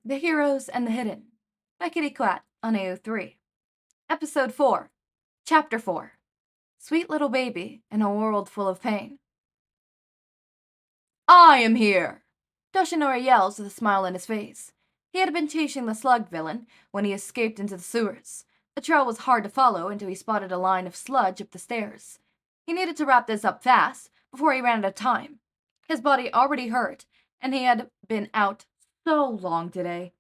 The Heroes and the Hidden by Kitty Quat on AO3. Episode 4, Chapter 4, Sweet Little Baby in a World Full of Pain. I am here! Toshinori yells with a smile on his face. He had been chasing the slug villain when he escaped into the sewers. The trail was hard to follow until he spotted a line of sludge up the stairs. He needed to wrap this up fast before he ran out of time. His body already hurt, and he had been out so long today.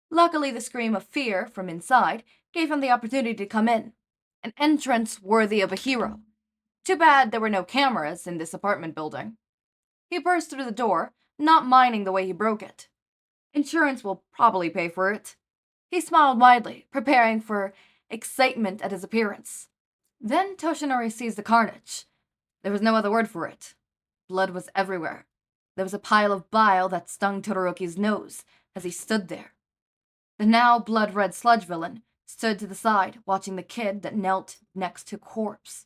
Luckily, the scream of fear from inside gave him the opportunity to come in. An entrance worthy of a hero. Too bad there were no cameras in this apartment building. He burst through the door, not minding the way he broke it. Insurance will probably pay for it. He smiled widely, preparing for excitement at his appearance. Then Toshinori sees the carnage. There was no other word for it. Blood was everywhere. There was a pile of bile that stung Todoroki's nose as he stood there. The now blood-red sludge villain stood to the side, watching the kid that knelt next to a corpse.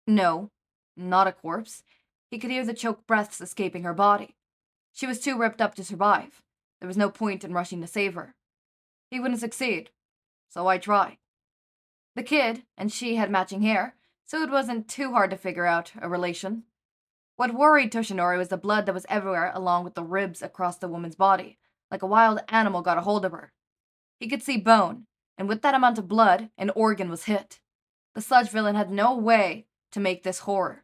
No, not a corpse. He could hear the choked breaths escaping her body. She was too ripped up to survive. There was no point in rushing to save her. He wouldn't succeed, so I tried. The kid and she had matching hair, so it wasn't too hard to figure out a relation. What worried Toshinori was the blood that was everywhere along with the ribs across the woman's body, like a wild animal got a hold of her. He could see bone, and with that amount of blood, an organ was hit. The sludge villain had no way to make this horror.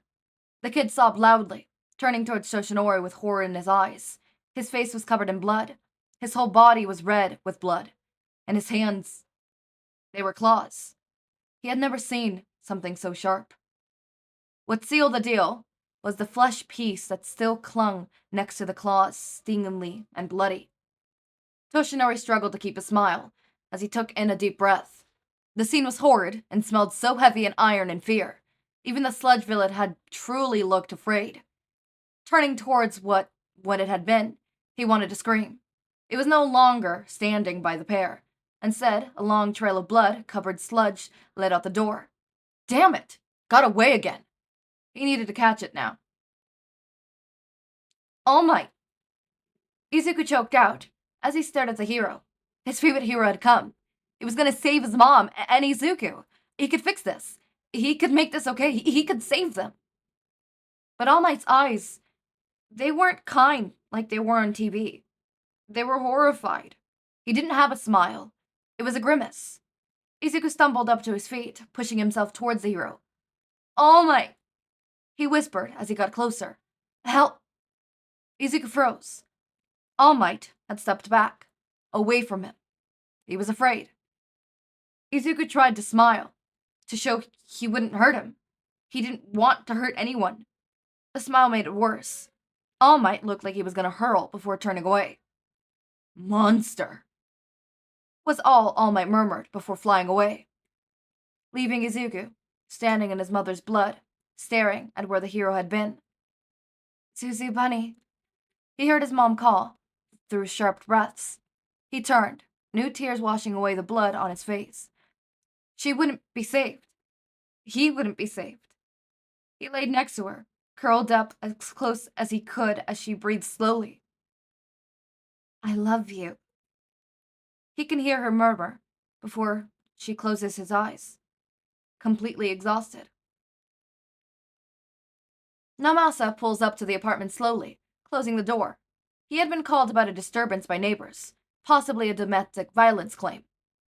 The kid sobbed loudly, turning towards Toshinori with horror in his eyes. His face was covered in blood. His whole body was red with blood. And his hands, they were claws. He had never seen something so sharp. What sealed the deal was the flesh piece that still clung next to the claws, stingingly and bloody. Toshinori struggled to keep a smile as he took in a deep breath. The scene was horrid and smelled so heavy in iron and fear. Even the sludge villain had truly looked afraid. Turning towards what it had been, he wanted to scream. It was no longer standing by the pair. Instead, a long trail of blood-covered sludge led out the door. Damn it! Got away again! He needed to catch it now. All Might! Izuku choked out as he stared at the hero. His favorite hero had come. He was going to save his mom and Izuku. He could fix this. He could make this okay. He could save them. But All Might's eyes, they weren't kind like they were on TV. They were horrified. He didn't have a smile. It was a grimace. Izuku stumbled up to his feet, pushing himself towards the hero. All Might! He whispered as he got closer. Help! Izuku froze. All Might had stepped back, away from him. He was afraid. Izuku tried to smile, to show he wouldn't hurt him. He didn't want to hurt anyone. The smile made it worse. All Might looked like he was going to hurl before turning away. Monster! Was all Might murmured before flying away, leaving Izuku standing in his mother's blood, staring at where the hero had been. Susie Bunny. He heard his mom call through sharp breaths. He turned, new tears washing away the blood on his face. She wouldn't be saved. He wouldn't be saved. He laid next to her, curled up as close as he could as she breathed slowly. I love you. He can hear her murmur before she closes his eyes, completely exhausted. Naomasa pulls up to the apartment slowly, closing the door. He had been called about a disturbance by neighbors, possibly a domestic violence claim.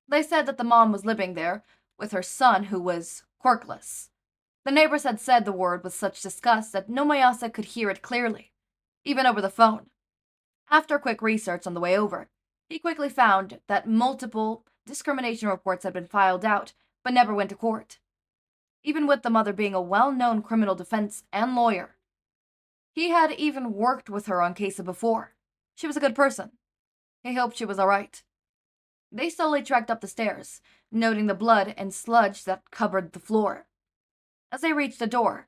They said that the mom was living there with her son who was Quirkless. The neighbors had said the word with such disgust that Naomasa could hear it clearly, even over the phone. After quick research on the way over, he quickly found that multiple discrimination reports had been filed out, but never went to court. Even with the mother being a well-known criminal defense and lawyer. He had even worked with her on cases before. She was a good person. He hoped she was all right. They slowly trekked up the stairs, noting the blood and sludge that covered the floor. As they reached the door,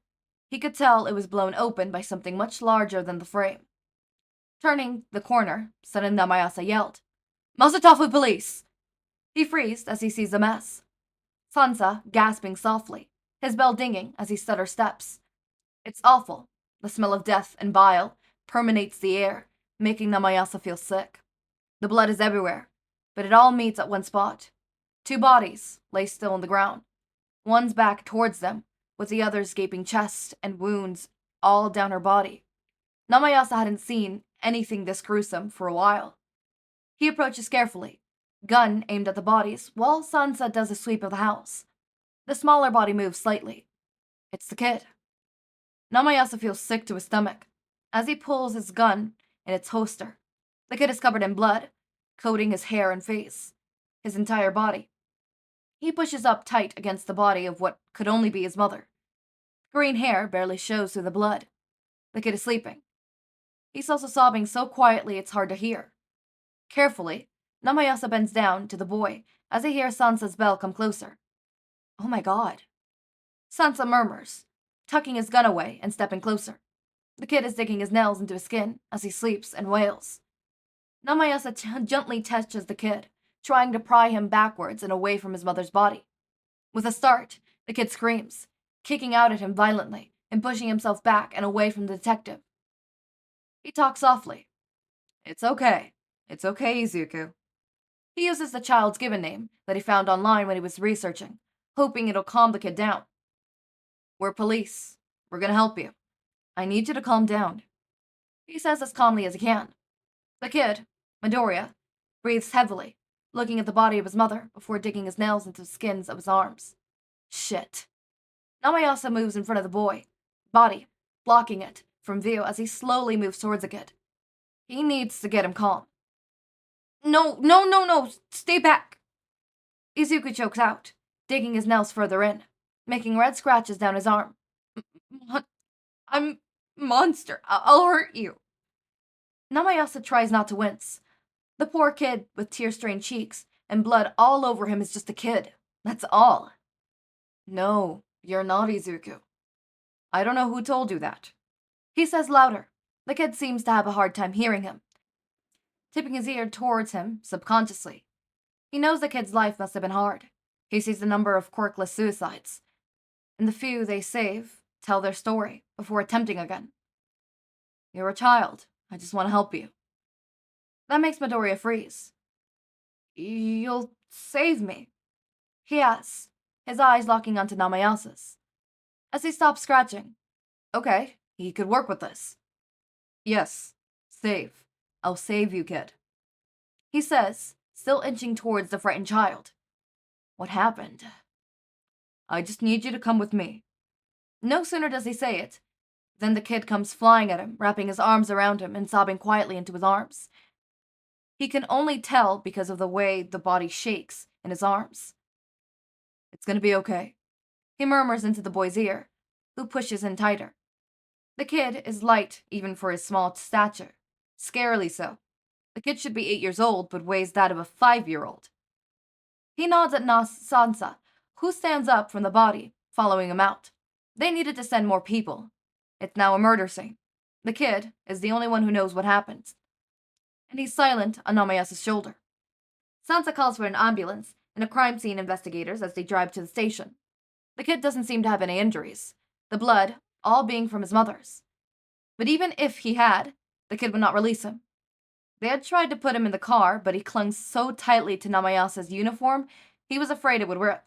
he could tell it was blown open by something much larger than the frame. Turning the corner, suddenly Naomasa yelled, Masatofu police! He freezed as he sees the mess. Sansa gasping softly, his bell dinging as he stutters steps. It's awful. The smell of death and bile permeates the air, making Naomasa feel sick. The blood is everywhere, but it all meets at one spot. 2 bodies lay still on the ground. One's back towards them, with the other's gaping chest and wounds all down her body. Naomasa hadn't seen anything this gruesome for a while. He approaches carefully, gun aimed at the bodies, while Sansa does a sweep of the house. The smaller body moves slightly. It's the kid. Naomasa feels sick to his stomach as he pulls his gun in its holster. The kid is covered in blood, coating his hair and face, his entire body. He pushes up tight against the body of what could only be his mother. Green hair barely shows through the blood. The kid is sleeping. He's also sobbing so quietly it's hard to hear. Carefully, Naomasa bends down to the boy as he hears Sansa's bell come closer. Oh my god. Sansa murmurs, tucking his gun away and stepping closer. The kid is digging his nails into his skin as he sleeps and wails. Naomasa gently touches the kid, trying to pry him backwards and away from his mother's body. With a start, the kid screams, kicking out at him violently and pushing himself back and away from the detective. He talks softly. It's okay, Izuku. He uses the child's given name that he found online when he was researching, hoping it'll calm the kid down. We're police. We're gonna help you. I need you to calm down. He says as calmly as he can. The kid, Midoriya, breathes heavily, looking at the body of his mother before digging his nails into the skins of his arms. Shit. Naomasa moves in front of the boy, body, blocking it from view as he slowly moves towards the kid. He needs to get him calm. No, stay back. Izuku chokes out, digging his nails further in, making red scratches down his arm. I'm monster. I'll hurt you. Naomasa tries not to wince. The poor kid with tear-stained cheeks and blood all over him is just a kid. That's all. No, you're not, Izuku. I don't know who told you that. He says louder. The kid seems to have a hard time hearing him, tipping his ear towards him subconsciously. He knows the kid's life must have been hard. He sees the number of Quirkless suicides, and the few they save tell their story before attempting again. You're a child. I just want to help you. That makes Midoriya freeze. You'll save me? He asks, his eyes locking onto Naomasa's. As he stops scratching. Okay, he could work with this. Yes, save. I'll save you, kid. He says, still inching towards the frightened child. What happened? I just need you to come with me. No sooner does he say it, than the kid comes flying at him, wrapping his arms around him and sobbing quietly into his arms. He can only tell because of the way the body shakes in his arms. It's gonna be okay. He murmurs into the boy's ear, who pushes in tighter. The kid is light even for his small stature, scarily so. The kid should be 8 years old, but weighs that of a 5-year-old. He nods at Sansa, who stands up from the body, following him out. They needed to send more people. It's now a murder scene. The kid is the only one who knows what happened, and he's silent on Naomasa's shoulder. Sansa calls for an ambulance and a crime scene investigators as they drive to the station. The kid doesn't seem to have any injuries, the blood all being from his mother's. But even if he had, the kid would not release him. They had tried to put him in the car, but he clung so tightly to Naomasa's uniform, he was afraid it would rip.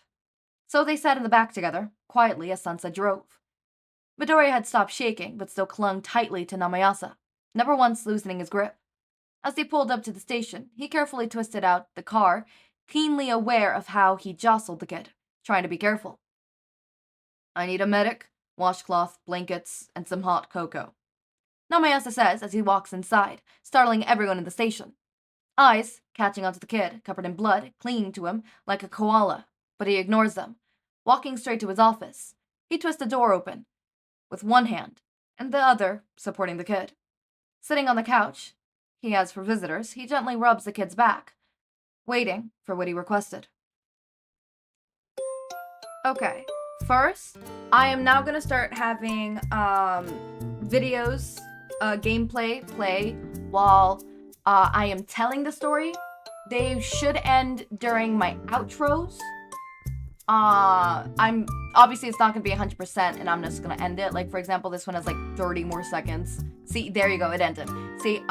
So they sat in the back together, quietly as Sansa drove. Midoriya had stopped shaking, but still clung tightly to Naomasa, never once loosening his grip. As they pulled up to the station, he carefully twisted out the car, keenly aware of how he jostled the kid, trying to be careful. I need a medic, washcloth, blankets, and some hot cocoa. Naomasa says as he walks inside, startling everyone in the station. Eyes, catching onto the kid, covered in blood, clinging to him like a koala, but he ignores them, walking straight to his office. He twists the door open, with one hand, and the other supporting the kid. Sitting on the couch, he has for visitors, he gently rubs the kid's back, waiting for what he requested. Okay, first, I am now gonna start having videos, gameplay play while I am telling the story. They should end during my outros. obviously it's not gonna be 100%, and I'm just gonna end it. Like, for example, this one has like 30 more seconds. See, there you go, it ended. See,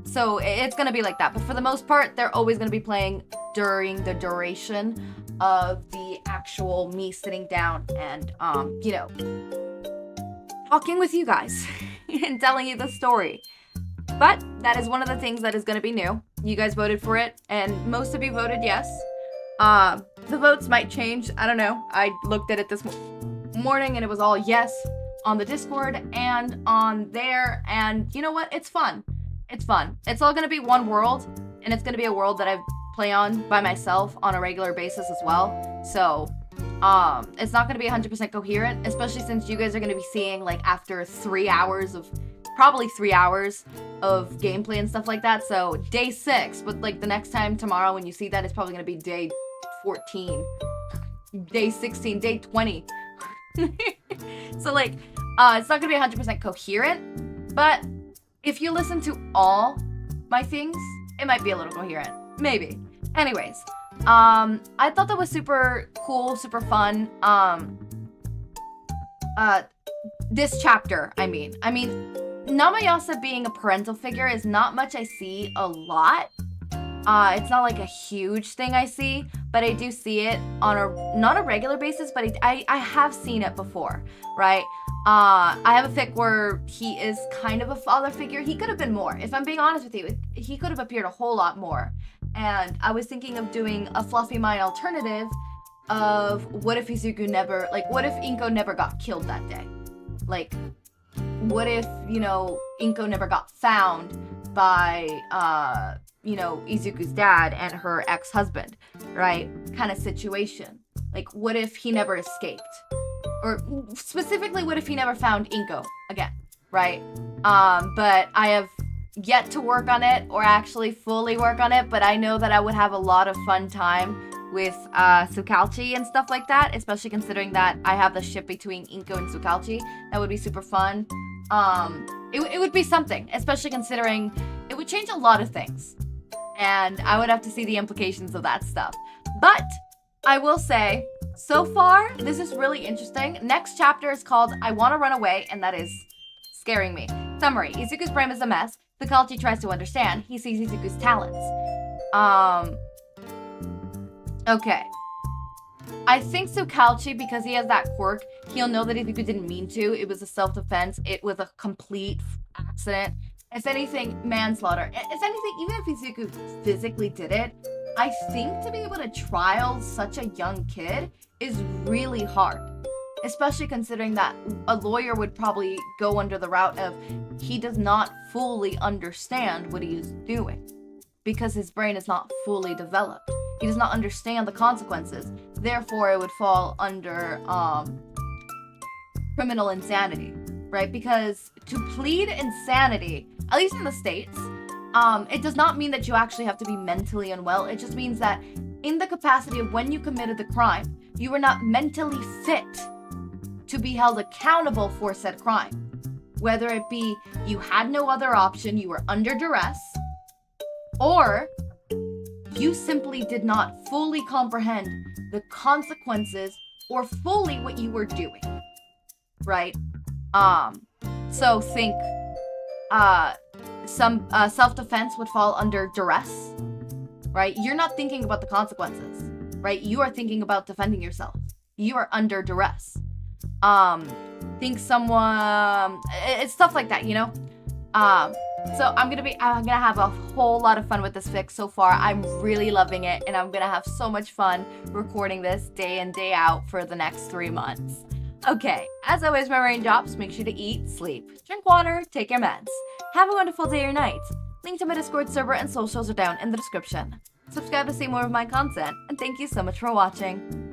so it's gonna be like that. But for the most part, they're always gonna be playing during the duration of the actual me sitting down and, you know, talking with you guys and telling you the story. But that is one of the things that is gonna be new. You guys voted for it, and most of you voted yes. The votes might change. I don't know. I looked at it this morning and it was all yes on the Discord and on there. And you know what? It's fun. It's fun. It's all going to be one world, and it's going to be a world that I play on by myself on a regular basis as well. So, it's not going to be 100% coherent, especially since you guys are going to be seeing, like, after 3 hours of, probably 3 hours of gameplay and stuff like that. So, day 6, but, like, the next time tomorrow when you see that, it's probably going to be day 14, day 16, day 20. So, like, it's not gonna be 100% coherent, but if you listen to all my things, it might be a little coherent, maybe. Anyways, I thought that was super cool, super fun. This chapter, I mean, Naomasa being a parental figure is not much I see a lot. It's not like a huge thing I see, but I do see it on not a regular basis, but I have seen it before, right? I have a fic where he is kind of a father figure. He could have been more. If I'm being honest with you, he could have appeared a whole lot more. And I was thinking of doing a Fluffy Mind alternative of what if Izuku never, like, what if Inko never got killed that day? Like, what if, you know, Inko never got found by, you know, Izuku's dad and her ex-husband, right? Kind of situation. Like, what if he never escaped? Or specifically, what if he never found Inko again, right? But I have yet to work on it, or actually fully work on it, but I know that I would have a lot of fun time with Tsukauchi and stuff like that, especially considering that I have the ship between Inko and Tsukauchi. That would be super fun. It would be something, especially considering it would change a lot of things. And I would have to see the implications of that stuff. But I will say, so far, this is really interesting. Next chapter is called I Want to Run Away, and that is scaring me. Summary. Izuku's brain is a mess. Tsukauchi tries to understand. He sees Izuku's talents. Okay. I think Tsukauchi, because he has that quirk, he'll know that Izuku didn't mean to. It was a self-defense. It was a complete accident. If anything, manslaughter. If anything, even if Izuku physically did it, I think to be able to trial such a young kid is really hard. Especially considering that a lawyer would probably go under the route of he does not fully understand what he is doing. Because his brain is not fully developed. He does not understand the consequences. Therefore, it would fall under criminal insanity, right? Because to plead insanity, at least in the States, it does not mean that you actually have to be mentally unwell. It just means that in the capacity of when you committed the crime, you were not mentally fit to be held accountable for said crime. Whether it be you had no other option, you were under duress, or you simply did not fully comprehend the consequences or fully what you were doing, right? So think, some self-defense would fall under duress, right? You're not thinking about the consequences, right? You are thinking about defending yourself. You are under duress. Think someone, it's stuff like that, you know? So I'm gonna have a whole lot of fun with this fic so far. I'm really loving it, and I'm gonna have so much fun recording this day in, day out for the next 3 months. Okay, as always, my raindrops, make sure to eat, sleep, drink water, take your meds. Have a wonderful day or night. Link to my Discord server and socials are down in the description. Subscribe to see more of my content, and thank you so much for watching.